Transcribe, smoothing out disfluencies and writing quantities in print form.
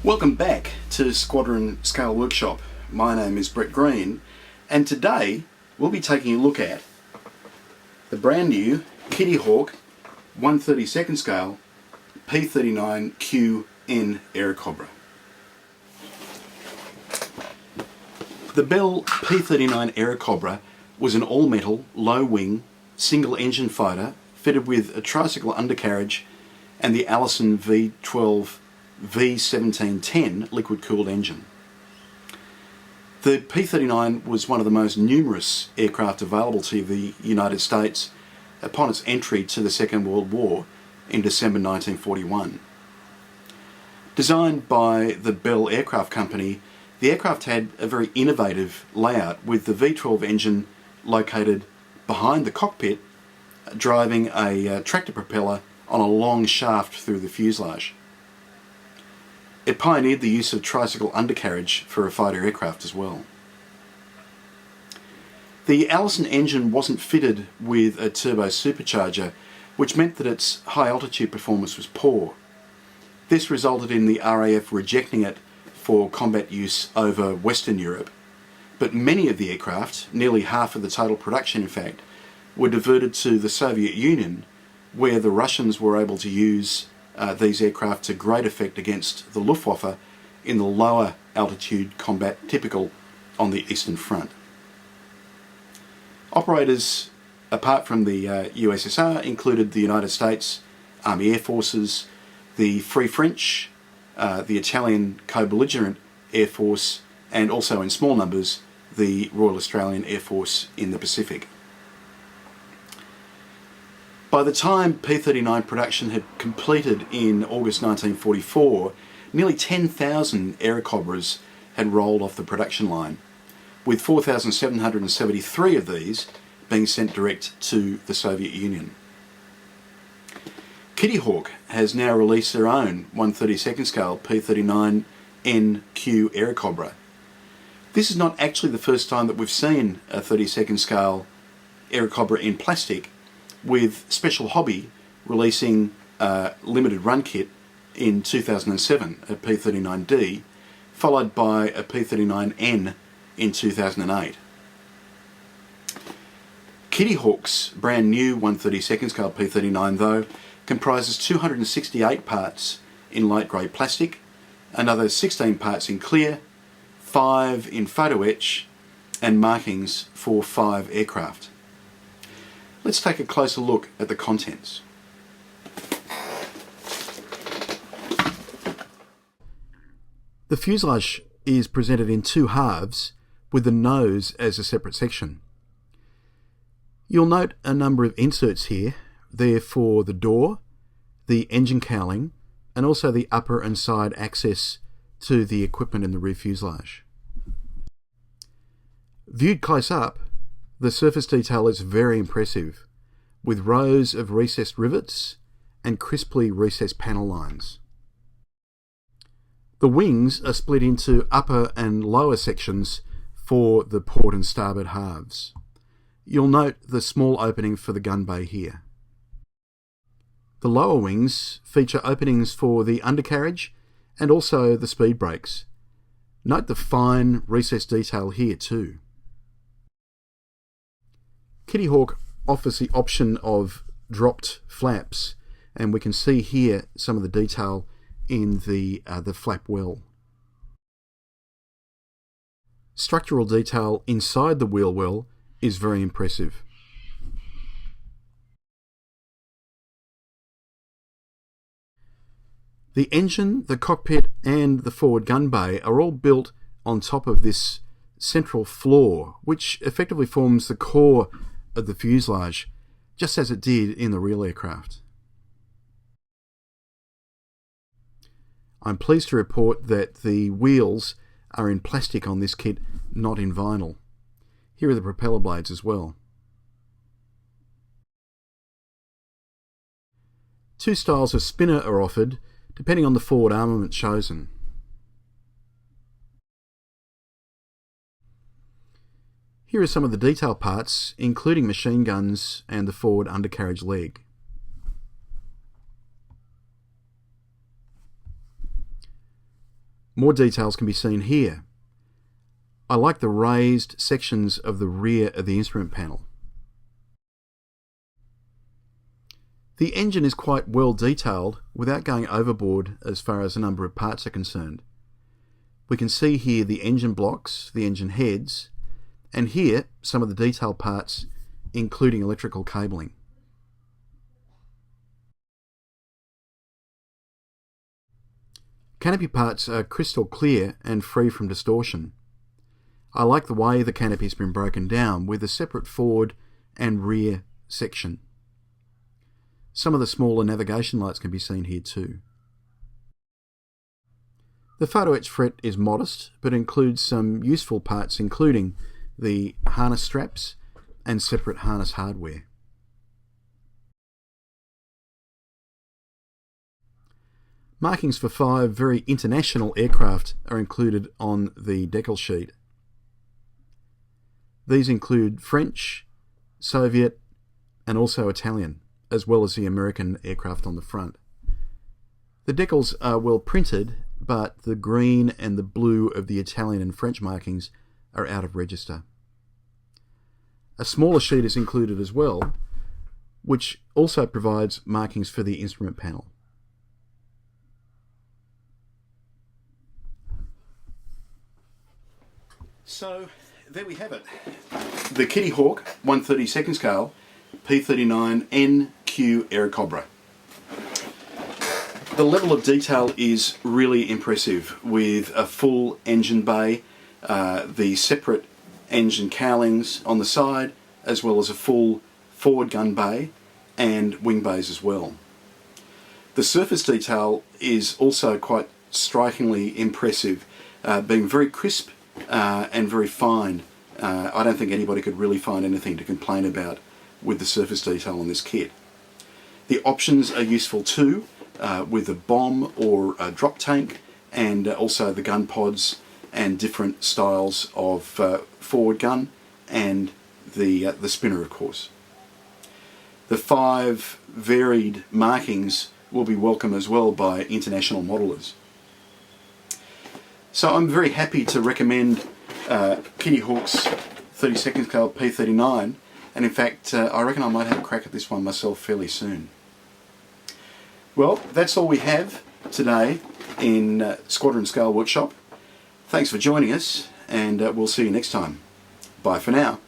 Welcome back to Squadron Scale Workshop. My name is Brett Green, and today we'll be taking a look at the brand new Kitty Hawk 1/32 scale P-39 QN Airacobra. The Bell P-39 Airacobra was an all-metal, low-wing, single-engine fighter fitted with a tricycle undercarriage and the Allison V12 V1710 liquid-cooled engine. The P-39 was one of the most numerous aircraft available to the United States upon its entry to the Second World War in December 1941. Designed by the Bell Aircraft Company, the aircraft had a very innovative layout, with the V12 engine located behind the cockpit, driving a tractor propeller on a long shaft through the fuselage. It pioneered the use of tricycle undercarriage for a fighter aircraft as well. The Allison engine wasn't fitted with a turbo supercharger, which meant that its high altitude performance was poor. This resulted in the RAF rejecting it for combat use over Western Europe, but many of the aircraft, nearly half of the total production in fact, were diverted to the Soviet Union, where the Russians were able to use these aircraft to great effect against the Luftwaffe in the lower altitude combat typical on the Eastern Front. Operators, apart from the USSR, included the United States Army Air Forces, the Free French, the Italian co-belligerent Air Force, and also in small numbers the Royal Australian Air Force in the Pacific. By the time P-39 production had completed in August 1944, nearly 10,000 Airacobras had rolled off the production line, with 4,773 of these being sent direct to the Soviet Union. Kitty Hawk has now released their own 1/32 scale P-39 NQ Airacobra. This is not actually the first time that we've seen a 32nd scale Airacobra in plastic, with Special Hobby releasing a limited run kit in 2007, a P-39D, followed by a P-39N in 2008. Kitty Hawk's brand new 1/32 scale P-39, though, comprises 268 parts in light grey plastic, another 16 parts in clear, 5 in photo etch, and markings for 5 aircraft. Let's take a closer look at the contents. The fuselage is presented in two halves, with the nose as a separate section. You'll note a number of inserts here. They're for the door, the engine cowling, and also the upper and side access to the equipment in the rear fuselage. Viewed close up, the surface detail is very impressive, with rows of recessed rivets and crisply recessed panel lines. The wings are split into upper and lower sections for the port and starboard halves. You'll note the small opening for the gun bay here. The lower wings feature openings for the undercarriage and also the speed brakes. Note the fine recessed detail here too. Kitty Hawk offers the option of dropped flaps, and we can see here some of the detail in the flap well. Structural detail inside the wheel well is very impressive. The engine, the cockpit, and the forward gun bay are all built on top of this central floor, which effectively forms the core of the fuselage, just as it did in the real aircraft. I'm pleased to report that the wheels are in plastic on this kit, not in vinyl. Here are the propeller blades as well. Two styles of spinner are offered, depending on the forward armament chosen. Here are some of the detail parts, including machine guns and the forward undercarriage leg. More details can be seen here. I like the raised sections of the rear of the instrument panel. The engine is quite well detailed without going overboard as far as the number of parts are concerned. We can see here the engine blocks, the engine heads, and here some of the detailed parts including electrical cabling. Canopy parts are crystal clear and free from distortion. I like the way the canopy has been broken down with a separate forward and rear section. Some of the smaller navigation lights can be seen here too. The photo etch fret is modest but includes some useful parts including the harness straps and separate harness hardware. Markings for 5 very international aircraft are included on the Decals sheet. These include French, Soviet and also Italian, as well as the American aircraft on the front. The decals are well printed, but the green and the blue of the Italian and French markings are out of register. A smaller sheet is included as well, which also provides markings for the instrument panel. So there we have it. The Kitty Hawk 1/32 scale P-39 NQ Airacobra. The level of detail is really impressive with a full engine bay, the separate engine cowlings on the side, as well as a full forward gun bay and wing bays as well. The surface detail is also quite strikingly impressive, being very crisp and very fine. I don't think anybody could really find anything to complain about with the surface detail on this kit. The options are useful too, with a bomb or a drop tank, and also the gun pods and different styles of forward gun and the spinner, of course. The 5 varied markings will be welcome as well by international modelers. So I'm very happy to recommend Kitty Hawk's 32nd scale P-39, and in fact I reckon I might have a crack at this one myself fairly soon. Well, that's all we have today in Squadron Scale Workshop. Thanks for joining us, and we'll see you next time. Bye for now.